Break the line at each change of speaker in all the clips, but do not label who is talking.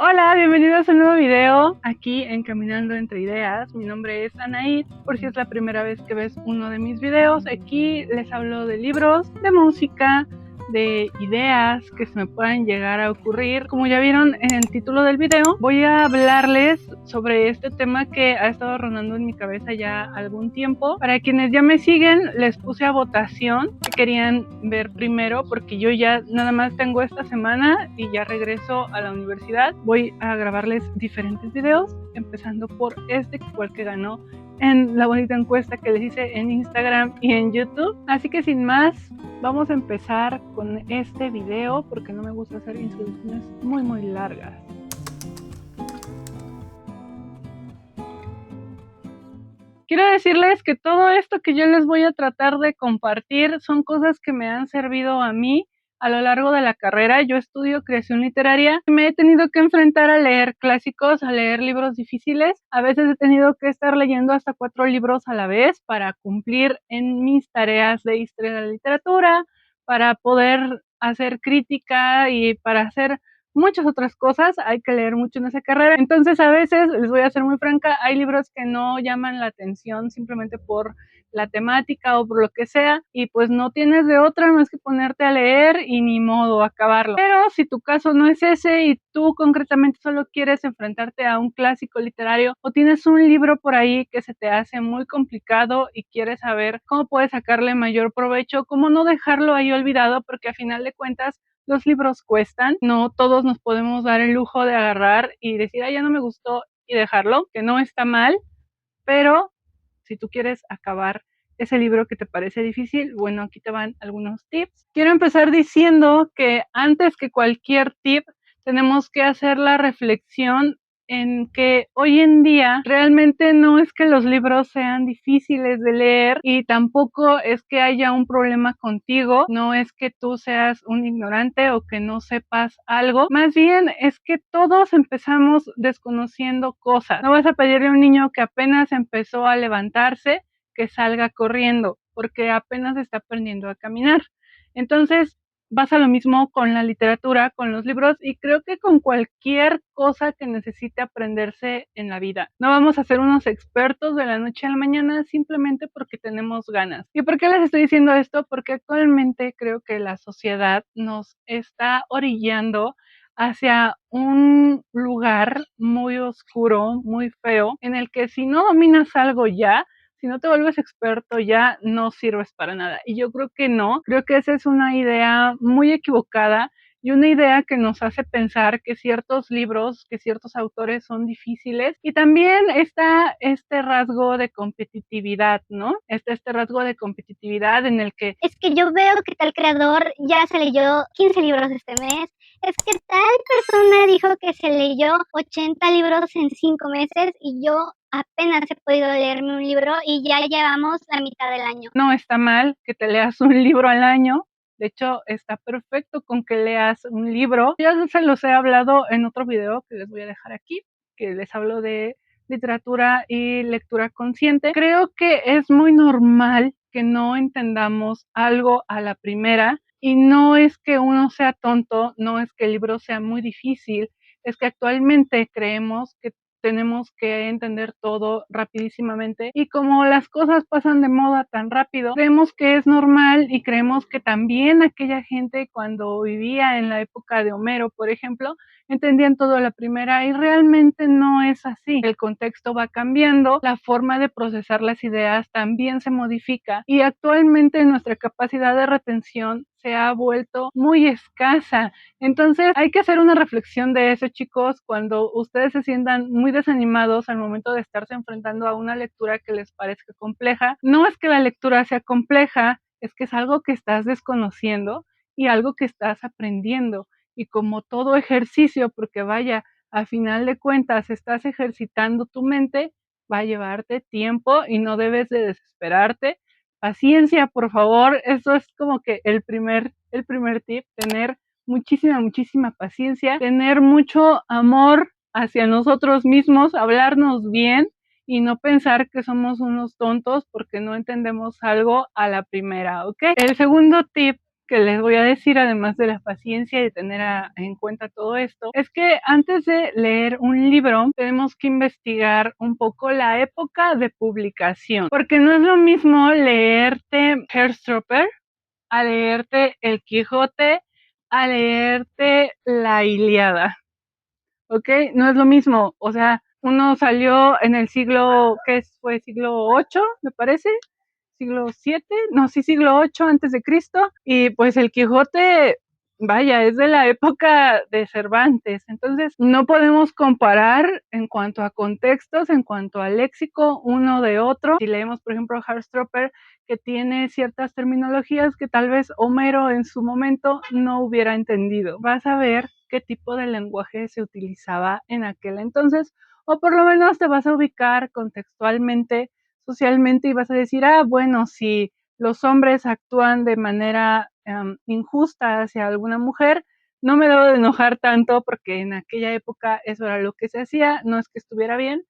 Hola, bienvenidos a un nuevo video aquí en Caminando Entre Ideas. Mi nombre es Anaid, por si es la primera vez que ves uno de mis videos. Aquí les hablo de libros, de música, de ideas que se me puedan llegar a ocurrir. Como ya vieron en el título del video, voy a hablarles sobre este tema que ha estado rondando en mi cabeza ya algún tiempo. Para quienes ya me siguen, les puse a votación que querían ver primero, porque yo ya nada más tengo esta semana y ya regreso a la universidad. Voy a grabarles diferentes videos, empezando por este que fue el que ganó en la bonita encuesta que les hice en Instagram y en YouTube. Así que sin más, vamos a empezar con este video porque no me gusta hacer introducciones muy largas. Quiero decirles que todo esto que yo les voy a tratar de compartir son cosas que me han servido a mí a lo largo de la carrera. Yo estudio creación literaria y me he tenido que enfrentar a leer clásicos, a leer libros difíciles. A veces he tenido que estar leyendo hasta 4 libros a la vez para cumplir en mis tareas de historia de la literatura, para poder hacer crítica y para hacer muchas otras cosas. Hay que leer mucho en esa carrera. Entonces, a veces, les voy a ser muy franca, hay libros que no llaman la atención simplemente por la temática o por lo que sea, y pues no tienes de otra más que ponerte a leer y ni modo acabarlo. Pero si tu caso no es ese y tú concretamente solo quieres enfrentarte a un clásico literario o tienes un libro por ahí que se te hace muy complicado y quieres saber cómo puedes sacarle mayor provecho, cómo no dejarlo ahí olvidado, porque a final de cuentas los libros cuestan, no todos nos podemos dar el lujo de agarrar y decir, ya no me gustó y dejarlo, que no está mal, pero si tú quieres acabar ese libro que te parece difícil, bueno, aquí te van algunos tips. Quiero empezar diciendo que antes que cualquier tip, tenemos que hacer la reflexión en que hoy en día realmente no es que los libros sean difíciles de leer y tampoco es que haya un problema contigo, no es que tú seas un ignorante o que no sepas algo, más bien es que todos empezamos desconociendo cosas. No vas a pedirle a un niño que apenas empezó a levantarse que salga corriendo, porque apenas está aprendiendo a caminar. Entonces, pasa lo mismo con la literatura, con los libros y creo que con cualquier cosa que necesite aprenderse en la vida. No vamos a ser unos expertos de la noche a la mañana simplemente porque tenemos ganas. ¿Y por qué les estoy diciendo esto? Porque actualmente creo que la sociedad nos está orillando hacia un lugar muy oscuro, muy feo, en el que si no dominas algo ya, si no te vuelves experto ya no sirves para nada. Y yo creo que no, creo que esa es una idea muy equivocada y una idea que nos hace pensar que ciertos libros, que ciertos autores son difíciles. Y también está este rasgo de competitividad, ¿no? Está este rasgo de competitividad en el que
es que yo veo que tal creador ya se leyó 15 libros este mes, es que tal persona dijo que se leyó 80 libros en 5 meses y yo apenas he podido leerme un libro y ya llevamos la mitad del año.
no está mal que te leas un libro al año. De hecho, está perfecto con que leas un libro. Ya se los he hablado en otro video que les voy a dejar aquí, que les hablo de literatura y lectura consciente. Creo que es muy normal que no entendamos algo a la primera y no es que uno sea tonto, no es que el libro sea muy difícil, es que actualmente creemos que tenemos que entender todo rapidísimamente y como las cosas pasan de moda tan rápido, creemos que es normal y creemos que también aquella gente cuando vivía en la época de Homero, por ejemplo, entendían todo a la primera y realmente no es así. El contexto va cambiando, la forma de procesar las ideas también se modifica y actualmente nuestra capacidad de retención se ha vuelto muy escasa. Entonces hay que hacer una reflexión de eso, chicos, cuando ustedes se sientan muy desanimados al momento de estarse enfrentando a una lectura que les parezca compleja. No es que la lectura sea compleja, es que es algo que estás desconociendo y algo que estás aprendiendo. Y como todo ejercicio, porque vaya, a final de cuentas estás ejercitando tu mente, va a llevarte tiempo y no debes de desesperarte. Paciencia, por favor, eso es como que el primer tip, tener muchísima paciencia, tener mucho amor hacia nosotros mismos, hablarnos bien y no pensar que somos unos tontos porque no entendemos algo a la primera, ¿ok? El segundo tip que les voy a decir, además de la paciencia y de tener en cuenta todo esto, es que antes de leer un libro tenemos que investigar un poco la época de publicación, porque no es lo mismo leerte Herstropper a leerte El Quijote, a leerte La Ilíada, ¿ok? No es lo mismo, o sea, uno salió en el siglo, ¿qué fue? Siglo 8, me parece, siglo 7, no, sí, siglo 8 antes de Cristo, y pues el Quijote, vaya, es de la época de Cervantes, entonces no podemos comparar en cuanto a contextos, en cuanto al léxico uno de otro. Si leemos, por ejemplo, Herstropper, que tiene ciertas terminologías que tal vez Homero en su momento no hubiera entendido. Vas a ver qué tipo de lenguaje se utilizaba en aquel entonces, o por lo menos te vas a ubicar contextualmente, socialmente, y vas a decir, bueno, si los hombres actúan de manera injusta hacia alguna mujer, no me debo de enojar tanto porque en aquella época eso era lo que se hacía, no es que estuviera bien,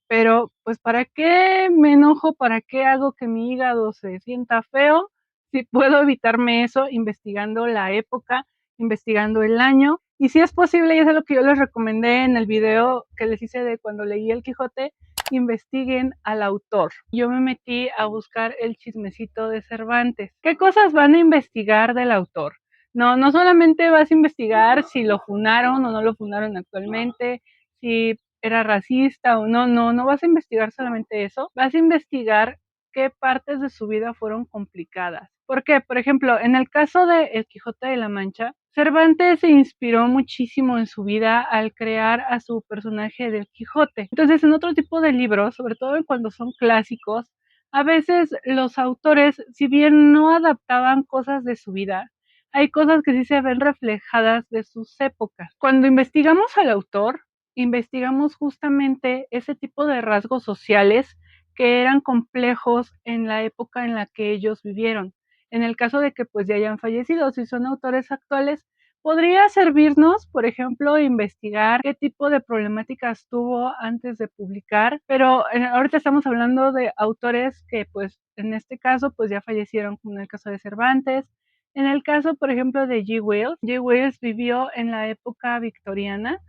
pero pues ¿para qué me enojo? ¿Para qué hago que mi hígado se sienta feo? Si puedo evitarme eso investigando la época, investigando el año, y si es posible, y eso es lo que yo les recomendé en el video que les hice de cuando leí El Quijote, investiguen al autor. Yo me metí a buscar el chismecito de Cervantes. ¿Qué cosas van a investigar del autor? No solamente vas a investigar si lo funaron o no lo funaron actualmente, si era racista o no vas a investigar solamente eso, vas a investigar qué partes de su vida fueron complicadas. ¿Por qué? Por ejemplo, en el caso de El Quijote de la Mancha, Cervantes se inspiró muchísimo en su vida al crear a su personaje del Quijote. Entonces, en otro tipo de libros, sobre todo cuando son clásicos, a veces los autores, si bien no adaptaban cosas de su vida, hay cosas que sí se ven reflejadas de sus épocas. Cuando investigamos al autor, investigamos justamente ese tipo de rasgos sociales que eran complejos en la época en la que ellos vivieron. En el caso de que pues ya hayan fallecido, si son autores actuales, podría servirnos, por ejemplo, investigar qué tipo de problemáticas tuvo antes de publicar, pero ahorita estamos hablando de autores que pues en este caso pues ya fallecieron, como en el caso de Cervantes. En el caso, por ejemplo, de G. Wells vivió en la época victoriana,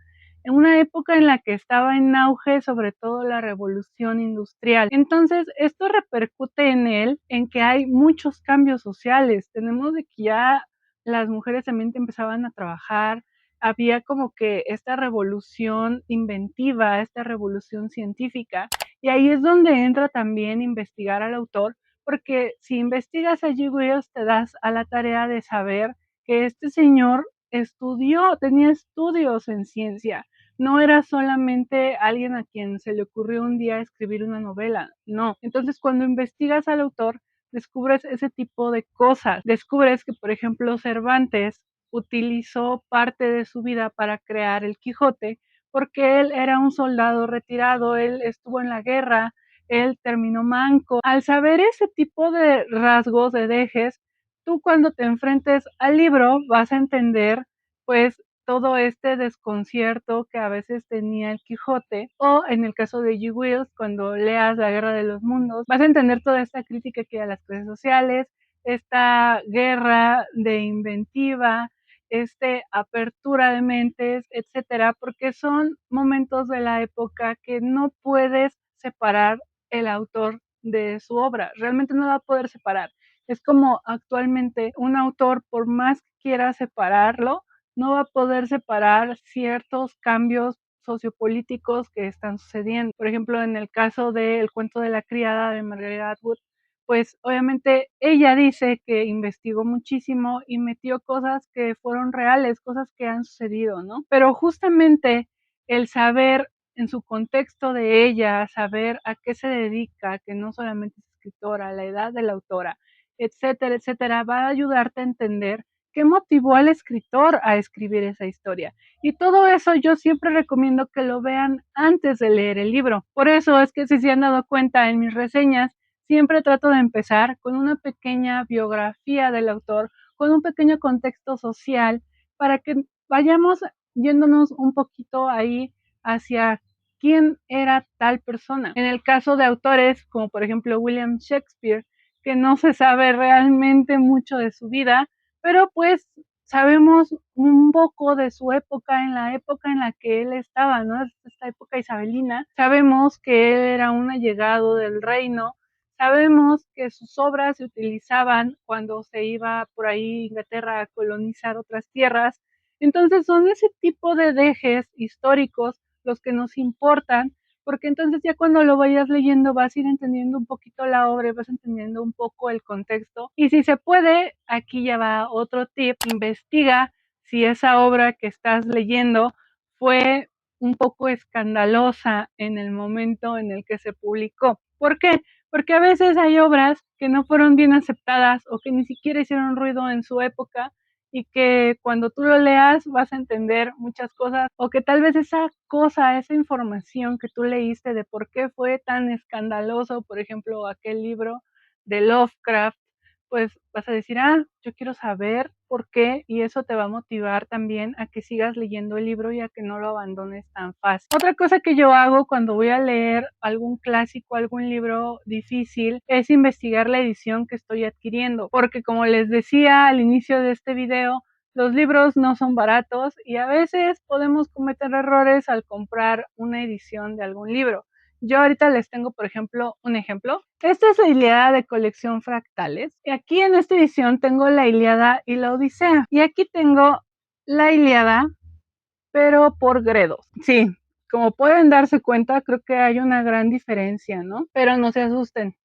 en una época en la que estaba en auge sobre todo la revolución industrial. Entonces, esto repercute en él, en que hay muchos cambios sociales. Tenemos de que ya las mujeres también empezaban a trabajar, había como que esta revolución inventiva, esta revolución científica, y ahí es donde entra también investigar al autor, porque si investigas a G. Wells te das a la tarea de saber que este señor estudió, tenía estudios en ciencia, no era solamente alguien a quien se le ocurrió un día escribir una novela, no. Entonces, cuando investigas al autor, descubres ese tipo de cosas. Descubres que, por ejemplo, Cervantes utilizó parte de su vida para crear el Quijote, porque él era un soldado retirado, él estuvo en la guerra, él terminó manco. Al saber ese tipo de rasgos, de dejes, tú cuando te enfrentes al libro vas a entender, pues, todo este desconcierto que a veces tenía el Quijote, o en el caso de G. Wells, cuando leas La Guerra de los Mundos, vas a entender toda esta crítica que hay a las clases sociales, esta guerra de inventiva, apertura de mentes, etcétera, porque son momentos de la época que no puedes separar el autor de su obra, realmente no va a poder separar. Es como actualmente un autor, por más que quiera separarlo, no va a poder separar ciertos cambios sociopolíticos que están sucediendo. Por ejemplo, en el caso del cuento de la criada de Margaret Atwood, pues obviamente ella dice que investigó muchísimo y metió cosas que fueron reales, cosas que han sucedido, ¿no? Pero justamente el saber en su contexto de ella, saber a qué se dedica, que no solamente es escritora, la edad de la autora, etcétera, etcétera, va a ayudarte a entender qué motivó al escritor a escribir esa historia. Y todo eso yo siempre recomiendo que lo vean antes de leer el libro. Por eso es que si se han dado cuenta en mis reseñas, siempre trato de empezar con una pequeña biografía del autor, con un pequeño contexto social, para que vayamos yéndonos un poquito ahí hacia quién era tal persona. En el caso de autores como por ejemplo William Shakespeare, que no se sabe realmente mucho de su vida, pero pues sabemos un poco de su época, en la época en la que él estaba, ¿no? Esta época isabelina. Sabemos que él era un allegado del reino, sabemos que sus obras se utilizaban cuando se iba por ahí Inglaterra a colonizar otras tierras. Entonces son ese tipo de dejes históricos los que nos importan, porque entonces ya cuando lo vayas leyendo vas a ir entendiendo un poquito la obra y vas entendiendo un poco el contexto. Y si se puede, aquí ya va otro tip: investiga si esa obra que estás leyendo fue un poco escandalosa en el momento en el que se publicó. ¿Por qué? Porque a veces hay obras que no fueron bien aceptadas o que ni siquiera hicieron ruido en su época y que cuando tú lo leas vas a entender muchas cosas, o que tal vez esa cosa, esa información que tú leíste de por qué fue tan escandaloso, por ejemplo, aquel libro de Lovecraft, pues vas a decir, yo quiero saber por qué, y eso te va a motivar también a que sigas leyendo el libro y a que no lo abandones tan fácil. Otra cosa que yo hago cuando voy a leer algún clásico, algún libro difícil, es investigar la edición que estoy adquiriendo, porque como les decía al inicio de este video, los libros no son baratos y a veces podemos cometer errores al comprar una edición de algún libro. Yo ahorita les tengo, por ejemplo, un ejemplo. Esta es la Ilíada de colección Fractales. Y aquí en esta edición tengo la Ilíada y la Odisea. Y aquí tengo la Ilíada, pero por Gredos. Sí, como pueden darse cuenta, creo que hay una gran diferencia, ¿no? Pero no se asusten.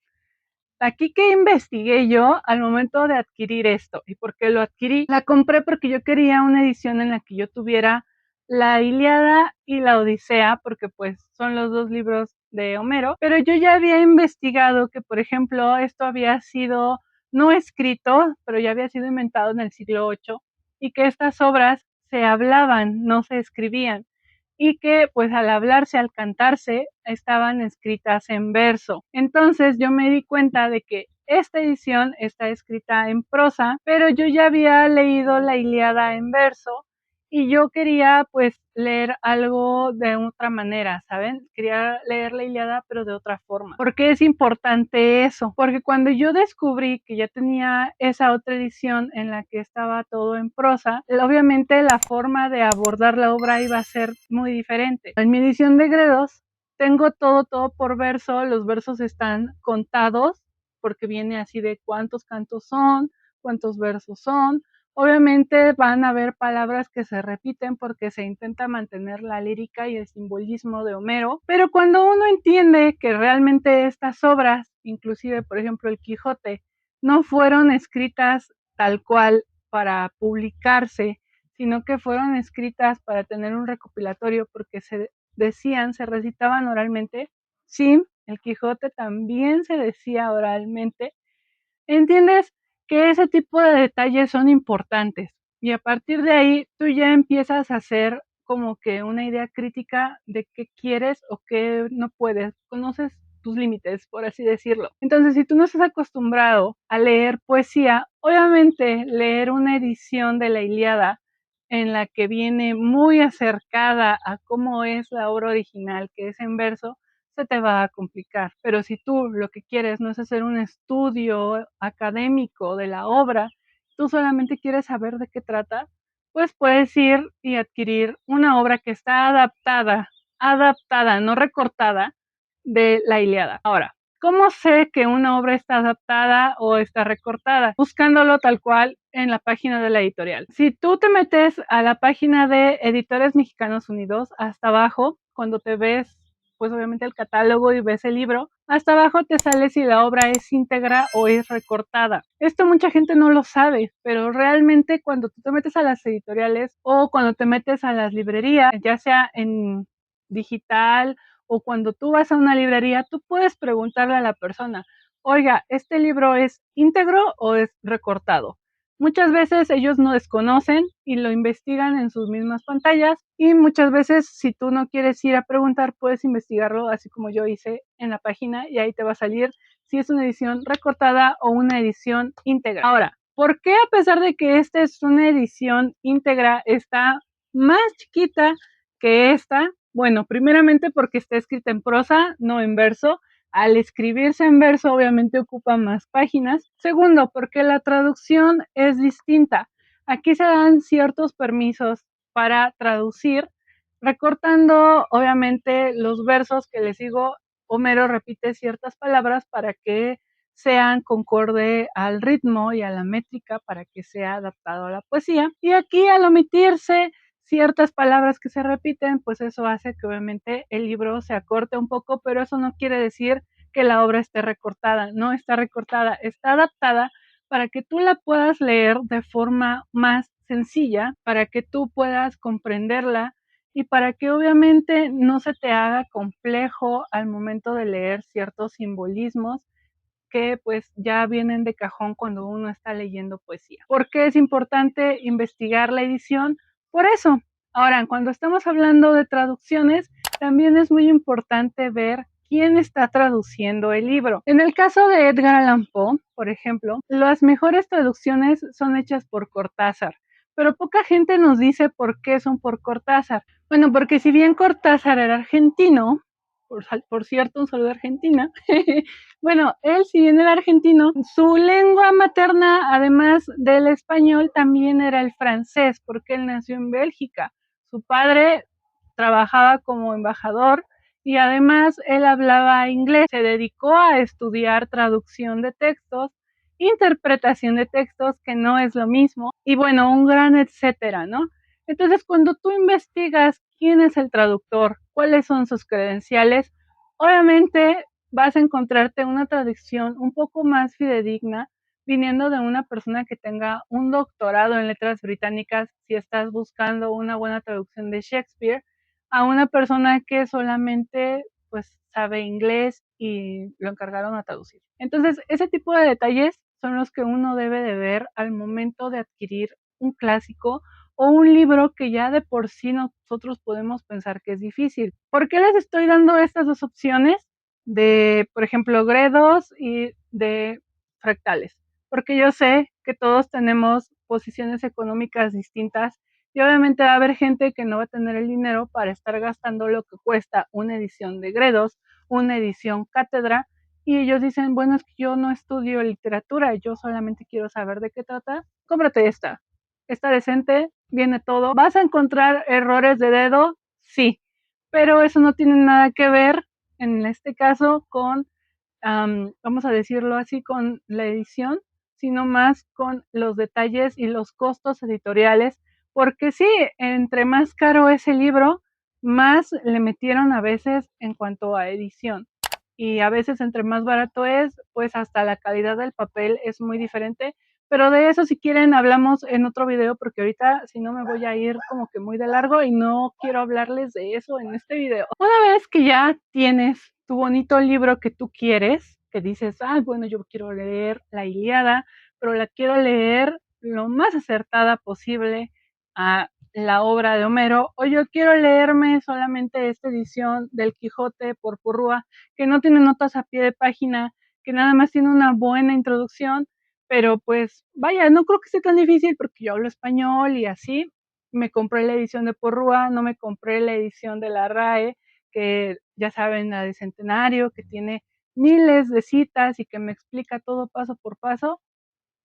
Aquí que investigué yo al momento de adquirir esto y por qué lo adquirí, la compré porque yo quería una edición en la que yo tuviera la Ilíada y la Odisea, porque pues son los dos libros de Homero, pero yo ya había investigado que, por ejemplo, esto había sido no escrito, pero ya había sido inventado en el siglo VIII y que estas obras se hablaban, no se escribían, y que pues al hablarse, al cantarse, estaban escritas en verso. Entonces yo me di cuenta de que esta edición está escrita en prosa, pero yo ya había leído la Ilíada en verso y yo quería pues leer algo de otra manera, ¿saben? Quería leer la Ilíada pero de otra forma. ¿Por qué es importante eso? Porque cuando yo descubrí que ya tenía esa otra edición en la que estaba todo en prosa, obviamente la forma de abordar la obra iba a ser muy diferente. En mi edición de Gredos tengo todo por verso, los versos están contados porque viene así de cuántos cantos son, cuántos versos son. Obviamente van a haber palabras que se repiten porque se intenta mantener la lírica y el simbolismo de Homero, pero cuando uno entiende que realmente estas obras, inclusive por ejemplo el Quijote, no fueron escritas tal cual para publicarse, sino que fueron escritas para tener un recopilatorio porque se decían, se recitaban oralmente. Sí, el Quijote también se decía oralmente. Entiendes que ese tipo de detalles son importantes y a partir de ahí tú ya empiezas a hacer como que una idea crítica de qué quieres o qué no puedes, conoces tus límites, por así decirlo. Entonces, si tú no estás acostumbrado a leer poesía, obviamente leer una edición de la Ilíada en la que viene muy acercada a cómo es la obra original, que es en verso, se te va a complicar. Pero si tú lo que quieres no es hacer un estudio académico de la obra, tú solamente quieres saber de qué trata, pues puedes ir y adquirir una obra que está adaptada, no recortada, de la Ilíada. Ahora, ¿cómo sé que una obra está adaptada o está recortada? Buscándolo tal cual en la página de la editorial. Si tú te metes a la página de Editores Mexicanos Unidos, hasta abajo, cuando te ves pues obviamente el catálogo y ves el libro, hasta abajo te sale si la obra es íntegra o es recortada. Esto mucha gente no lo sabe, pero realmente cuando tú te metes a las editoriales o cuando te metes a las librerías, ya sea en digital o cuando tú vas a una librería, tú puedes preguntarle a la persona, oiga, ¿este libro es íntegro o es recortado? Muchas veces ellos no desconocen y lo investigan en sus mismas pantallas, y muchas veces si tú no quieres ir a preguntar, puedes investigarlo así como yo hice en la página y ahí te va a salir si es una edición recortada o una edición íntegra. Ahora, ¿por qué a pesar de que esta es una edición íntegra está más chiquita que esta? Bueno, primeramente porque está escrita en prosa, no en verso. Al escribirse en verso, obviamente ocupa más páginas. Segundo, porque la traducción es distinta. Aquí se dan ciertos permisos para traducir, recortando obviamente los versos que les digo. Homero repite ciertas palabras para que sean concorde al ritmo y a la métrica, para que sea adaptado a la poesía. Y aquí, al omitirse ciertas palabras que se repiten, pues eso hace que obviamente el libro se acorte un poco, pero eso no quiere decir que la obra esté recortada. No está recortada, está adaptada para que tú la puedas leer de forma más sencilla, para que tú puedas comprenderla y para que obviamente no se te haga complejo al momento de leer ciertos simbolismos que pues ya vienen de cajón cuando uno está leyendo poesía. ¿Por qué es importante investigar la edición? Por eso. Ahora, cuando estamos hablando de traducciones, también es muy importante ver quién está traduciendo el libro. En el caso de Edgar Allan Poe, por ejemplo, las mejores traducciones son hechas por Cortázar, pero poca gente nos dice por qué son por Cortázar. Bueno, porque si bien Cortázar era argentino, por cierto, un saludo a Argentina. Bueno, él, si bien era argentino, su lengua materna, además del español, también era el francés, porque él nació en Bélgica. Su padre trabajaba como embajador y además él hablaba inglés. Se dedicó a estudiar traducción de textos, interpretación de textos, que no es lo mismo, y bueno, un gran etcétera, ¿no? Entonces, cuando tú investigas quién es el traductor, cuáles son sus credenciales, obviamente vas a encontrarte una traducción un poco más fidedigna viniendo de una persona que tenga un doctorado en letras británicas, si estás buscando una buena traducción de Shakespeare, a una persona que solamente pues sabe inglés y lo encargaron a traducir. Entonces, ese tipo de detalles son los que uno debe de ver al momento de adquirir un clásico o un libro que ya de por sí nosotros podemos pensar que es difícil. ¿Por qué les estoy dando estas dos opciones de, por ejemplo, gredos y de fractales? Porque yo sé que todos tenemos posiciones económicas distintas y obviamente va a haber gente que no va a tener el dinero para estar gastando lo que cuesta una edición de gredos, una edición cátedra, y ellos dicen, bueno, es que yo no estudio literatura, yo solamente quiero saber de qué trata, cómprate esta. Está decente, viene todo. ¿Vas a encontrar errores de dedo? Sí, pero eso no tiene nada que ver, en este caso, con, vamos a decirlo así, con la edición, sino más con los detalles y los costos editoriales, porque sí, entre más caro es el libro, más le metieron a veces en cuanto a edición. Y a veces entre más barato es, pues hasta la calidad del papel es muy diferente, pero de eso, si quieren, hablamos en otro video, porque ahorita si no me voy a ir como que muy de largo y no quiero hablarles de eso en este video. Una vez que ya tienes tu bonito libro que tú quieres, que dices, ah, bueno, yo quiero leer la Ilíada, pero la quiero leer lo más acertada posible a la obra de Homero, o yo quiero leerme solamente esta edición del Quijote por Porrúa, que no tiene notas a pie de página, que nada más tiene una buena introducción, pero pues vaya, no creo que sea tan difícil porque yo hablo español y así. Me compré la edición de Porrúa, no me compré la edición de la RAE, que ya saben, la de Centenario, que tiene miles de citas y que me explica todo paso por paso.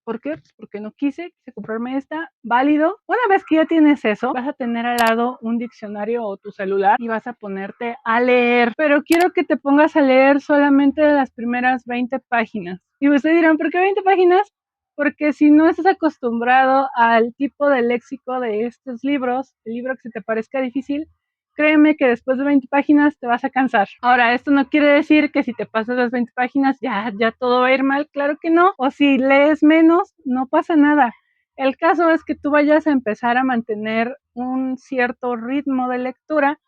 ¿Por qué? Pues porque no quise comprarme esta, válido. Una vez que ya tienes eso, vas a tener al lado un diccionario o tu celular y vas a ponerte a leer. Pero quiero que te pongas a leer solamente las primeras 20 páginas. Y ustedes dirán, ¿por qué 20 páginas? Porque si no estás acostumbrado al tipo de léxico de estos libros, el libro que se te parezca difícil, créeme que después de 20 páginas te vas a cansar. Ahora, esto no quiere decir que si te pasas las 20 páginas ya todo va a ir mal, claro que no. O si lees menos, no pasa nada. El caso es que tú vayas a empezar a mantener un cierto ritmo de lectura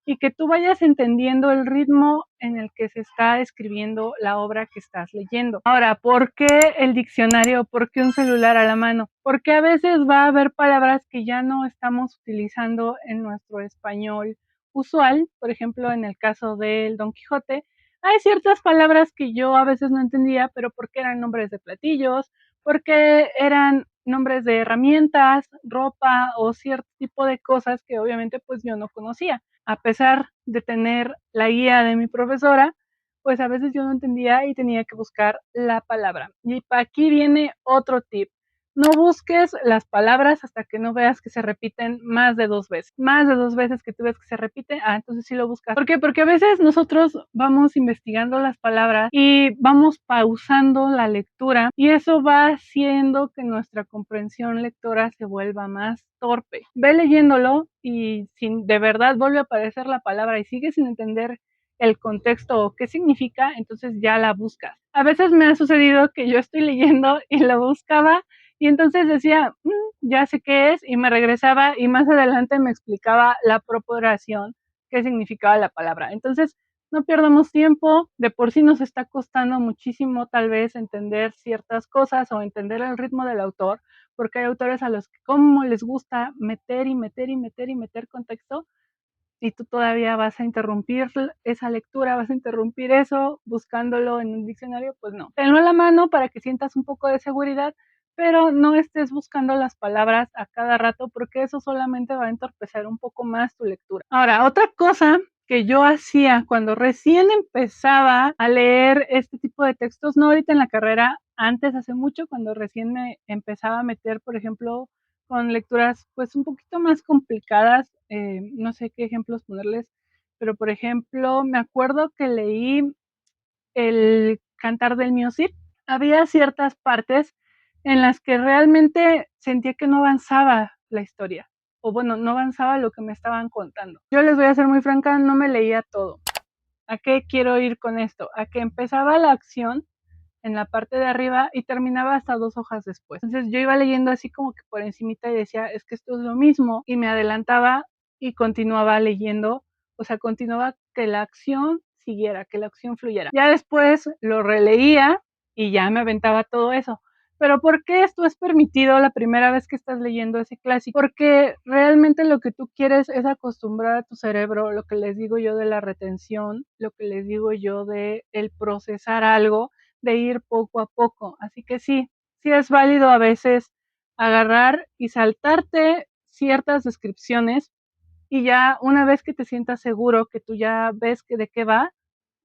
y que tú vayas entendiendo el ritmo en el que se está escribiendo la obra que estás leyendo. Ahora, ¿por qué el diccionario? ¿Por qué un celular a la mano? Porque a veces va a haber palabras que ya no estamos utilizando en nuestro español usual. Por ejemplo, en el caso del Don Quijote, hay ciertas palabras que yo a veces no entendía, pero porque eran nombres de platillos, porque eran nombres de herramientas, ropa o cierto tipo de cosas que obviamente pues yo no conocía. A pesar de tener la guía de mi profesora, pues a veces yo no entendía y tenía que buscar la palabra. Y aquí viene otro tip. No busques las palabras hasta que no veas que se repiten más de 2 veces. Más de 2 veces que tú ves que se repite, entonces sí lo buscas. ¿Por qué? Porque a veces nosotros vamos investigando las palabras y vamos pausando la lectura y eso va haciendo que nuestra comprensión lectora se vuelva más torpe. Ve leyéndolo y si de verdad vuelve a aparecer la palabra y sigues sin entender el contexto o qué significa, entonces ya la buscas. A veces me ha sucedido que yo estoy leyendo y lo buscaba y entonces decía, ya sé qué es, y me regresaba y más adelante me explicaba la propia oración, qué significaba la palabra. Entonces, no perdamos tiempo, de por sí nos está costando muchísimo tal vez entender ciertas cosas o entender el ritmo del autor, porque hay autores a los que como les gusta meter y meter y meter y meter contexto, y tú todavía vas a interrumpir esa lectura, vas a interrumpir eso buscándolo en un diccionario, pues no. Tenlo a la mano para que sientas un poco de seguridad, pero no estés buscando las palabras a cada rato porque eso solamente va a entorpecer un poco más tu lectura. Ahora, otra cosa que yo hacía cuando recién empezaba a leer este tipo de textos, no ahorita en la carrera, antes hace mucho, cuando recién me empezaba a meter, por ejemplo, con lecturas pues un poquito más complicadas, no sé qué ejemplos ponerles, pero por ejemplo, me acuerdo que leí el Cantar del Music. Había ciertas partes en las que realmente sentía que no avanzaba la historia, o bueno, no avanzaba lo que me estaban contando. Yo les voy a ser muy franca, no me leía todo. ¿A qué quiero ir con esto? A que empezaba la acción en la parte de arriba y terminaba hasta 2 hojas después. Entonces yo iba leyendo así como que por encimita y decía, es que esto es lo mismo, y me adelantaba y continuaba leyendo, o sea, continuaba que la acción siguiera, que la acción fluyera. Ya después lo releía y ya me aventaba todo eso. Pero ¿por qué esto es permitido la primera vez que estás leyendo ese clásico? Porque realmente lo que tú quieres es acostumbrar a tu cerebro, lo que les digo yo de la retención, lo que les digo yo de el procesar algo, de ir poco a poco. Así que sí, sí es válido a veces agarrar y saltarte ciertas descripciones y ya una vez que te sientas seguro que tú ya ves que de qué va,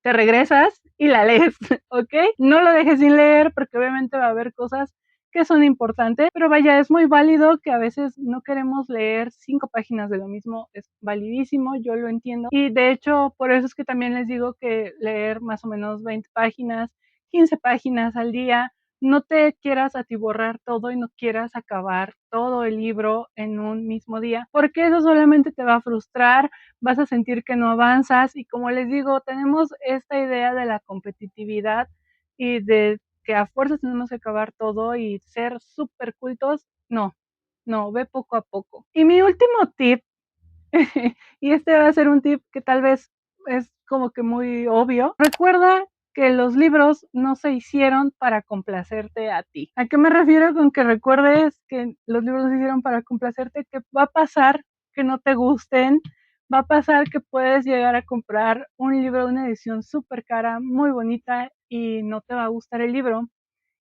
te regresas y la lees, ¿ok? No lo dejes sin leer porque obviamente va a haber cosas que son importantes, pero vaya, es muy válido que a veces no queremos leer 5 páginas de lo mismo, es validísimo, yo lo entiendo. Y de hecho, por eso es que también les digo que leer más o menos 20 páginas, 15 páginas al día, no te quieras atiborrar todo y no quieras acabar todo el libro en un mismo día, porque eso solamente te va a frustrar, vas a sentir que no avanzas y como les digo, tenemos esta idea de la competitividad y de que a fuerzas tenemos que acabar todo y ser súper cultos. No, no, ve poco a poco. Y mi último tip, y este va a ser un tip que tal vez es como que muy obvio, recuerda que los libros no se hicieron para complacerte a ti. ¿A qué me refiero con que recuerdes que los libros se hicieron para complacerte? Que va a pasar que no te gusten, va a pasar que puedes llegar a comprar un libro de una edición súper cara, muy bonita, y no te va a gustar el libro.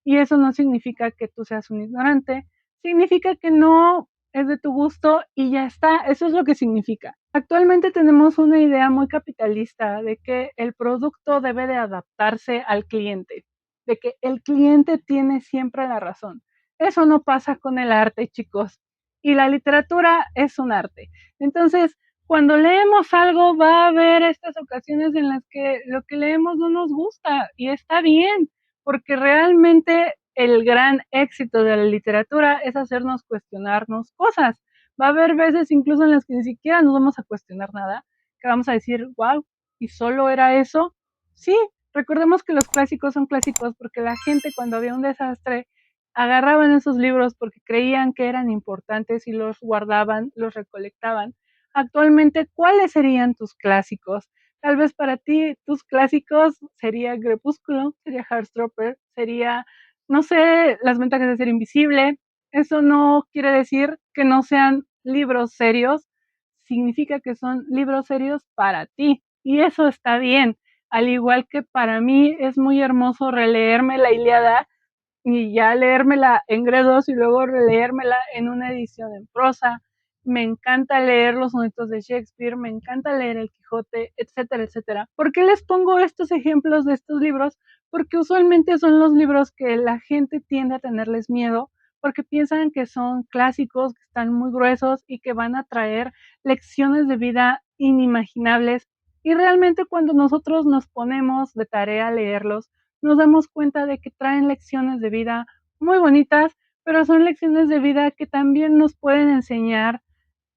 Y eso no significa que tú seas un ignorante, significa que no es de tu gusto y ya está, eso es lo que significa. Actualmente tenemos una idea muy capitalista de que el producto debe de adaptarse al cliente, de que el cliente tiene siempre la razón. Eso no pasa con el arte, chicos. Y la literatura es un arte. Entonces, cuando leemos algo, va a haber estas ocasiones en las que lo que leemos no nos gusta y está bien, porque realmente el gran éxito de la literatura es hacernos cuestionarnos cosas. Va a haber veces incluso en las que ni siquiera nos vamos a cuestionar nada, que vamos a decir, wow, ¿y solo era eso? Sí, recordemos que los clásicos son clásicos porque la gente cuando había un desastre agarraban esos libros porque creían que eran importantes y los guardaban, los recolectaban. Actualmente, ¿cuáles serían tus clásicos? Tal vez para ti tus clásicos sería Crepúsculo, sería Heartstopper, sería, no sé, Las ventajas de ser invisible. Eso no quiere decir que no sean libros serios, significa que son libros serios para ti y eso está bien. Al igual que para mí es muy hermoso releerme la Ilíada y ya leérmela en gredos y luego releérmela en una edición en prosa. me encanta leer los sonetos de Shakespeare, me encanta leer El Quijote, etcétera, etcétera. ¿Por qué les pongo estos ejemplos de estos libros? Porque usualmente son los libros que la gente tiende a tenerles miedo, porque piensan que son clásicos, que están muy gruesos y que van a traer lecciones de vida inimaginables. Y realmente cuando nosotros nos ponemos de tarea a leerlos, nos damos cuenta de que traen lecciones de vida muy bonitas, pero son lecciones de vida que también nos pueden enseñar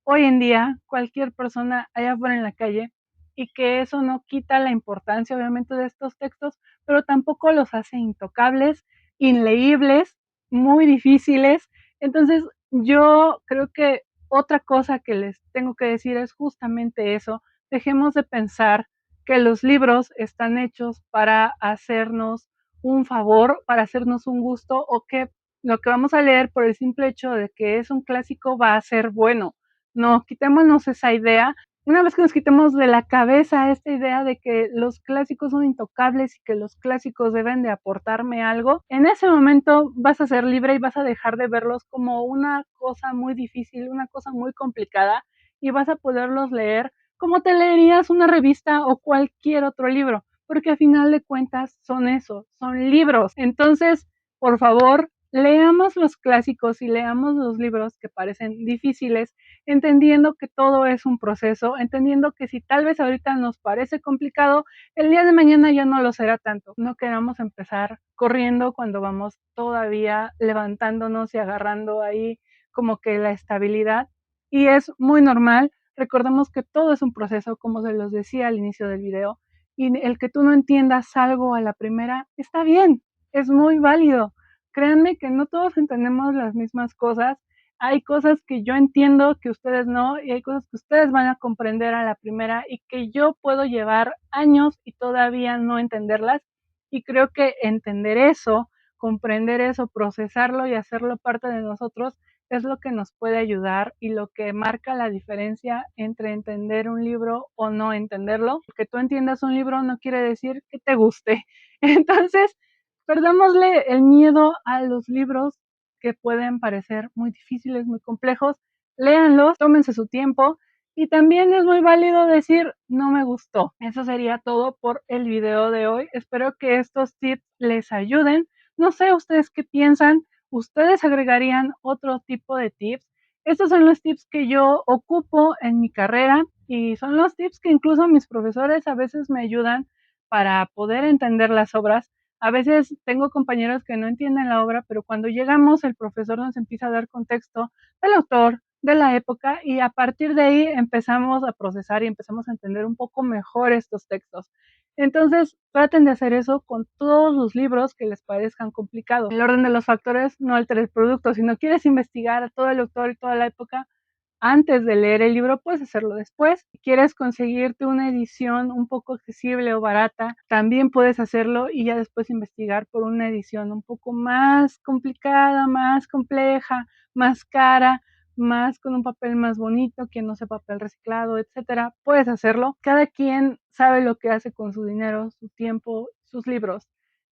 hoy en día cualquier persona allá afuera en la calle, y que eso no quita la importancia obviamente de estos textos, pero tampoco los hace intocables, inleíbles, muy difíciles. Entonces, yo creo que otra cosa que les tengo que decir es justamente eso: dejemos de pensar que los libros están hechos para hacernos un favor, para hacernos un gusto, o que lo que vamos a leer por el simple hecho de que es un clásico va a ser bueno. No, quitémonos esa idea. Una vez que nos quitemos de la cabeza esta idea de que los clásicos son intocables y que los clásicos deben de aportarme algo, en ese momento vas a ser libre y vas a dejar de verlos como una cosa muy difícil, una cosa muy complicada, y vas a poderlos leer como te leerías una revista o cualquier otro libro, porque a final de cuentas son eso, son libros. Entonces, por favor, leamos los clásicos y leamos los libros que parecen difíciles, entendiendo que todo es un proceso, entendiendo que si tal vez ahorita nos parece complicado, el día de mañana ya no lo será tanto. No queramos empezar corriendo cuando vamos todavía levantándonos y agarrando ahí como que la estabilidad, y es muy normal. Recordemos que todo es un proceso, como se los decía al inicio del video, y el que tú no entiendas algo a la primera está bien, es muy válido. Créanme que no todos entendemos las mismas cosas. Hay cosas que yo entiendo que ustedes no, y hay cosas que ustedes van a comprender a la primera y que yo puedo llevar años y todavía no entenderlas. Y creo que entender eso, comprender eso, procesarlo y hacerlo parte de nosotros es lo que nos puede ayudar y lo que marca la diferencia entre entender un libro o no entenderlo. Que tú entiendas un libro no quiere decir que te guste. Entonces, perdámosle el miedo a los libros que pueden parecer muy difíciles, muy complejos. Léanlos, tómense su tiempo, y también es muy válido decir no me gustó. Eso sería todo por el video de hoy. Espero que estos tips les ayuden. No sé ustedes qué piensan. ¿Ustedes agregarían otro tipo de tips? Estos son los tips que yo ocupo en mi carrera, y son los tips que incluso mis profesores a veces me ayudan para poder entender las obras. A veces tengo compañeros que no entienden la obra, pero cuando llegamos el profesor nos empieza a dar contexto del autor, de la época, y a partir de ahí empezamos a procesar y empezamos a entender un poco mejor estos textos. Entonces, traten de hacer eso con todos los libros que les parezcan complicados. El orden de los factores no altera el producto. Si no quieres investigar a todo el autor y toda la época antes de leer el libro, puedes hacerlo después. Si quieres conseguirte una edición un poco accesible o barata, también puedes hacerlo y ya después investigar por una edición un poco más complicada, más compleja, más cara, más con un papel más bonito, que no sea papel reciclado, etcétera. Puedes hacerlo. Cada quien sabe lo que hace con su dinero, su tiempo, sus libros.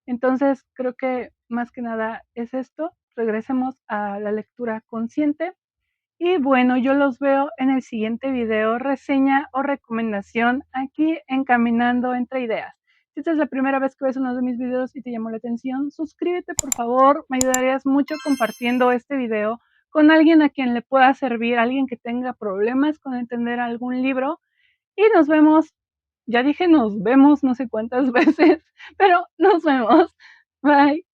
Entonces, creo que más que nada es esto. Regresemos a la lectura consciente. Y bueno, yo los veo en el siguiente video, reseña o recomendación, aquí en Caminando Entre Ideas. Si esta es la primera vez que ves uno de mis videos y te llamó la atención, suscríbete por favor, me ayudarías mucho compartiendo este video con alguien a quien le pueda servir, alguien que tenga problemas con entender algún libro. Y nos vemos, ya dije nos vemos no sé cuántas veces, pero nos vemos. Bye.